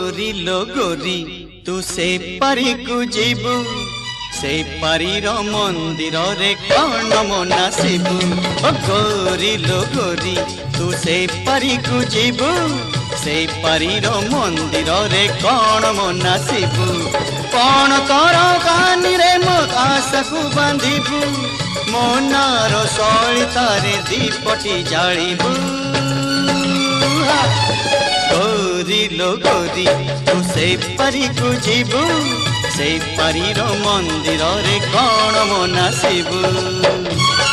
गोरी लो गोरी तू से पारी को जीबू से पारीर मंदिर रे कौन मना शिबू ओ गोरी लो गोरी तू से पारी को जीबू से पारीर मंदिर रे कौन मना शिबू कौन कर कानी रे मो आशा को बांधिबू मोनार सलितारे दीपटी जालिबू गोरी लो गोरी तू से पारी को जीबू से पारीर मंदिर रे कौन मना शिबू